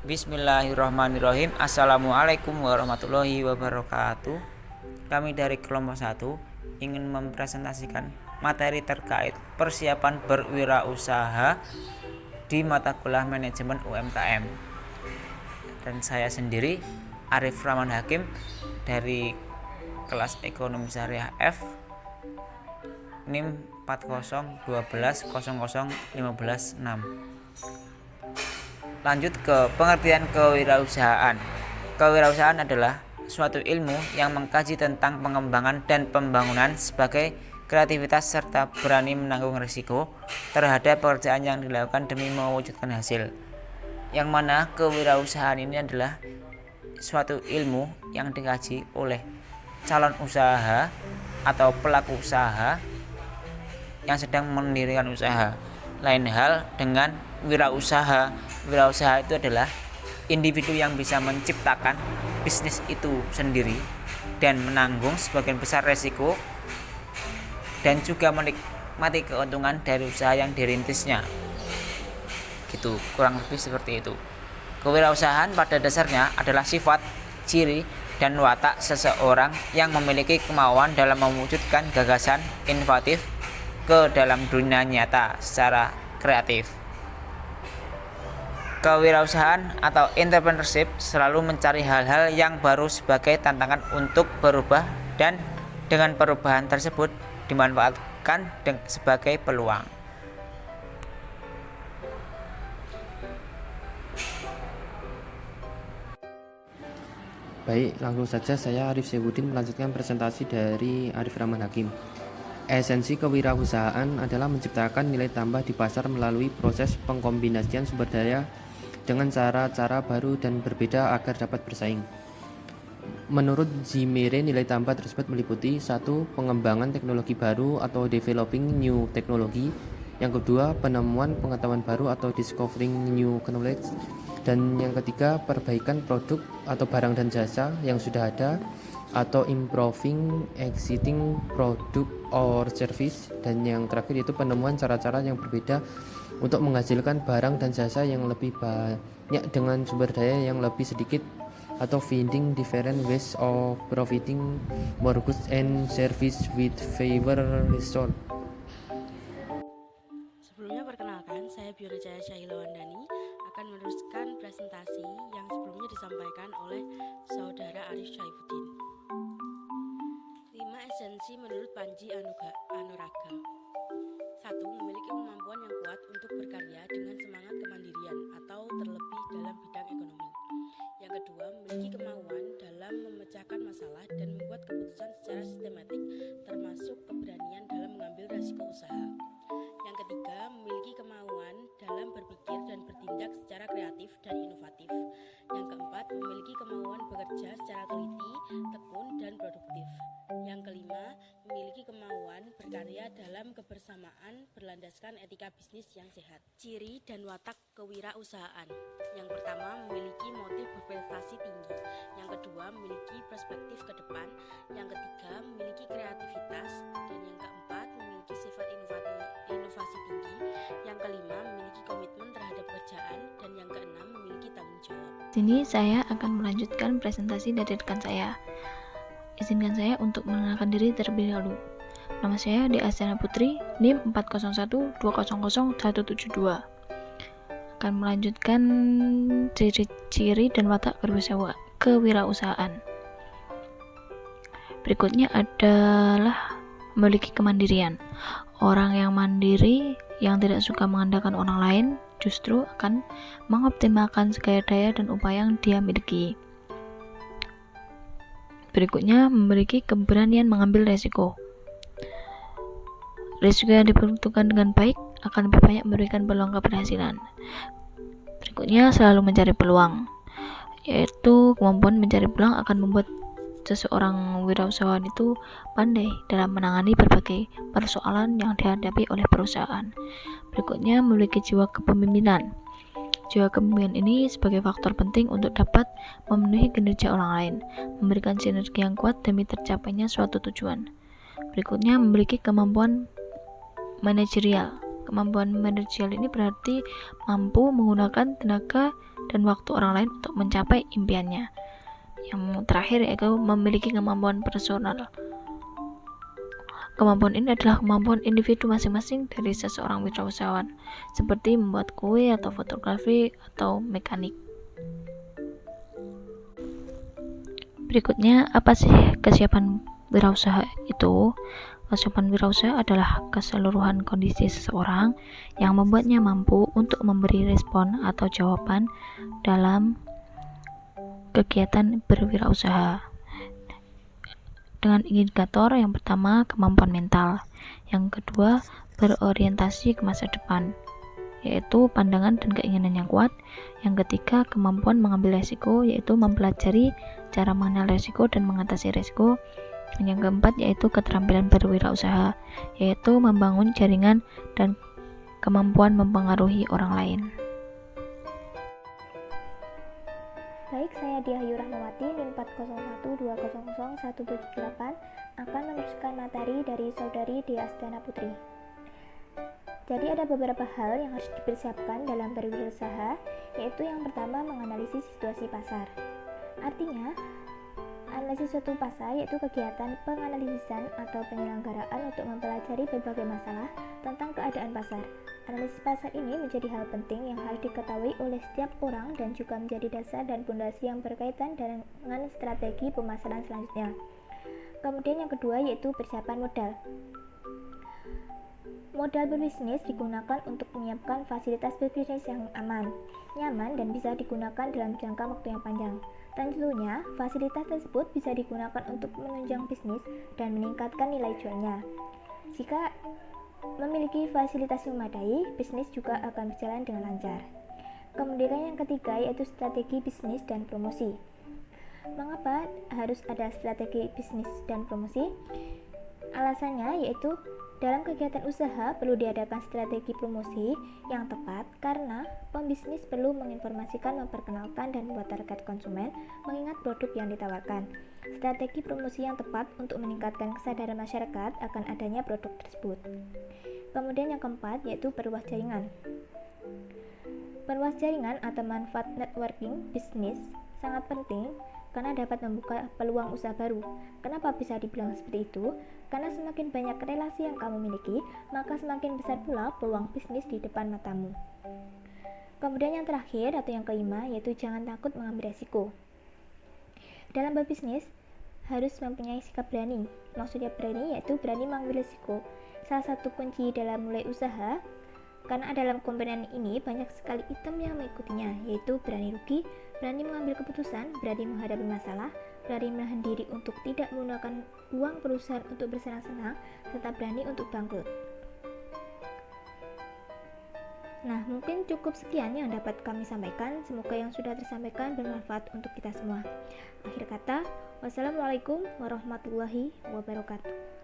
Bismillahirrahmanirrahim. Assalamualaikum warahmatullahi wabarakatuh. Kami dari kelompok 1 ingin mempresentasikan materi terkait persiapan berwirausaha di mata kuliah manajemen UMKM. Dan saya sendiri Arif Rahman Hakim dari kelas Ekonomi Syariah F NIM 40121001516. Lanjut ke pengertian kewirausahaan. Kewirausahaan adalah suatu ilmu yang mengkaji tentang pengembangan dan pembangunan sebagai kreativitas serta berani menanggung risiko terhadap pekerjaan yang dilakukan demi mewujudkan hasil. Yang mana kewirausahaan ini adalah suatu ilmu yang dikaji oleh calon usaha atau pelaku usaha yang sedang mendirikan usaha. Lain hal dengan wirausaha. Wirausaha itu adalah individu yang bisa menciptakan bisnis itu sendiri dan menanggung sebagian besar resiko dan juga menikmati keuntungan dari usaha yang dirintisnya. Gitu, kurang lebih seperti itu. Kewirausahaan pada dasarnya adalah sifat, ciri, dan watak seseorang yang memiliki kemauan dalam mewujudkan gagasan inovatif ke dalam dunia nyata secara kreatif. Kewirausahaan atau entrepreneurship selalu mencari hal-hal yang baru sebagai tantangan untuk berubah, dan dengan perubahan tersebut dimanfaatkan sebagai peluang. Baik, langsung saja saya Arif Sewudin melanjutkan presentasi dari Arif Rahman Hakim. Esensi kewirausahaan adalah menciptakan nilai tambah di pasar melalui proses pengkombinasian sumber daya dengan cara-cara baru dan berbeda agar dapat bersaing. Menurut Zimere, nilai tambah tersebut meliputi 1. Pengembangan teknologi baru atau developing new technology. Yang kedua, penemuan pengetahuan baru atau discovering new knowledge. Dan yang ketiga, perbaikan produk atau barang dan jasa yang sudah ada atau improving existing product or service. Dan yang terakhir itu penemuan cara-cara yang berbeda untuk menghasilkan barang dan jasa yang lebih banyak dengan sumber daya yang lebih sedikit, atau finding different ways of providing more goods and service with favor result. Sebelumnya perkenalkan, saya Biora Jaya Syahilawandani akan meneruskan presentasi yang sebelumnya disampaikan oleh Saudara Arif Syaifuddin. 5 esensi menurut Panji Anuraga. 1. Memiliki kemampuan yang kuat untuk berkarya dengan semangat kemandirian atau terlebih dalam bidang ekonomi. Yang kedua, memiliki kemauan dalam memecahkan masalah dan membuat keputusan secara sistematik, termasuk keberanian dalam mengambil risiko usaha. Yang ketiga, memiliki kemauan dalam berpikir dan bertindak secara kreatif dan inovatif. Yang keempat, memiliki kemauan bekerja secara teliti, tekun, dan produktif. Yang kelima, memiliki kemauan berkarya dalam kebersamaan berlandaskan etika bisnis yang sehat. Ciri dan watak kewirausahaan. Yang pertama, memiliki motif berprestasi tinggi. Yang kedua, memiliki perspektif ke depan. Yang ketiga, memiliki kreativitas. Dan yang keempat, memiliki sifat inovasi tinggi. Yang kelima, memiliki komitmen terhadap pekerjaan. Dan yang keenam, memiliki tanggung jawab. Sini saya akan melanjutkan presentasi dari rekan saya. Izinkan saya untuk mengenalkan diri terlebih dahulu. Nama saya Diasana Putri, NIM 401200172. Akan melanjutkan ciri-ciri dan watak kewirausahaan. Berikutnya adalah memiliki kemandirian. Orang yang mandiri, yang tidak suka mengandalkan orang lain, justru akan mengoptimalkan segala daya dan upaya yang dia miliki. Berikutnya, memiliki keberanian mengambil resiko. Risiko yang diperuntukkan dengan baik akan lebih banyak memberikan peluang keberhasilan. Berikutnya, selalu mencari peluang, yaitu kemampuan mencari peluang akan membuat seseorang wirausahawan itu pandai dalam menangani berbagai persoalan yang dihadapi oleh perusahaan. Berikutnya, memiliki jiwa kepemimpinan. Jiwa kepemimpinan ini sebagai faktor penting untuk dapat memenuhi kinerja orang lain, memberikan sinergi yang kuat demi tercapainya suatu tujuan. Berikutnya, memiliki kemampuan manajerial. Kemampuan manajerial ini berarti mampu menggunakan tenaga dan waktu orang lain untuk mencapai impiannya. Yang terakhir yaitu memiliki kemampuan personal. Kemampuan ini adalah kemampuan individu masing-masing dari seseorang wirausahawan, seperti membuat kue atau fotografi atau mekanik. Berikutnya, apa sih kesiapan wirausaha itu? Kesiapan wirausaha adalah keseluruhan kondisi seseorang yang membuatnya mampu untuk memberi respon atau jawaban dalam kegiatan berwirausaha. Dengan indikator yang pertama, kemampuan mental. Yang kedua, berorientasi ke masa depan, yaitu pandangan dan keinginan yang kuat. Yang ketiga, kemampuan mengambil resiko, yaitu mempelajari cara mengenal resiko dan mengatasi resiko. Dan yang keempat, yaitu keterampilan berwirausaha, yaitu membangun jaringan dan kemampuan mempengaruhi orang lain. Baik, saya Diayu Rahmawati, NIM 401200178 akan meneruskan materi dari Saudari Dea Astana Putri. Jadi ada beberapa hal yang harus dipersiapkan dalam berwirausaha, yaitu yang pertama menganalisis situasi pasar. Artinya, analisis suatu pasar yaitu kegiatan penganalisisan atau penyelenggaraan untuk mempelajari berbagai masalah tentang keadaan pasar. Analisis pasar ini menjadi hal penting yang harus diketahui oleh setiap orang dan juga menjadi dasar dan fondasi yang berkaitan dengan strategi pemasaran selanjutnya. Kemudian yang kedua yaitu persiapan modal. Modal berbisnis digunakan untuk menyiapkan fasilitas berbisnis yang aman, nyaman, dan bisa digunakan dalam jangka waktu yang panjang. Tentunya, fasilitas tersebut bisa digunakan untuk menunjang bisnis dan meningkatkan nilai jualnya. Jika memiliki fasilitas yang memadai, bisnis juga akan berjalan dengan lancar. Kemudian yang ketiga yaitu strategi bisnis dan promosi. Mengapa harus ada strategi bisnis dan promosi? Alasannya yaitu dalam kegiatan usaha perlu diadakan strategi promosi yang tepat karena pembisnis perlu menginformasikan, memperkenalkan, dan membuat target konsumen mengingat produk yang ditawarkan. Strategi promosi yang tepat untuk meningkatkan kesadaran masyarakat akan adanya produk tersebut. Kemudian yang keempat yaitu perluas jaringan. Perluas jaringan atau manfaat networking bisnis sangat penting karena dapat membuka peluang usaha baru. Kenapa bisa dibilang seperti itu? Karena semakin banyak relasi yang kamu miliki, maka semakin besar pula peluang bisnis di depan matamu. Kemudian yang terakhir atau yang kelima yaitu jangan takut mengambil resiko. Dalam berbisnis harus mempunyai sikap berani. Maksudnya berani yaitu berani mengambil resiko. Salah satu kunci dalam mulai usaha, karena dalam komponen ini banyak sekali item yang mengikutinya, yaitu berani rugi, berani mengambil keputusan, berani menghadapi masalah, berani menahan diri untuk tidak menggunakan uang perusahaan untuk bersenang-senang, serta berani untuk bangkrut. Nah, mungkin cukup sekian yang dapat kami sampaikan. Semoga yang sudah tersampaikan bermanfaat untuk kita semua. Akhir kata, wassalamualaikum warahmatullahi wabarakatuh.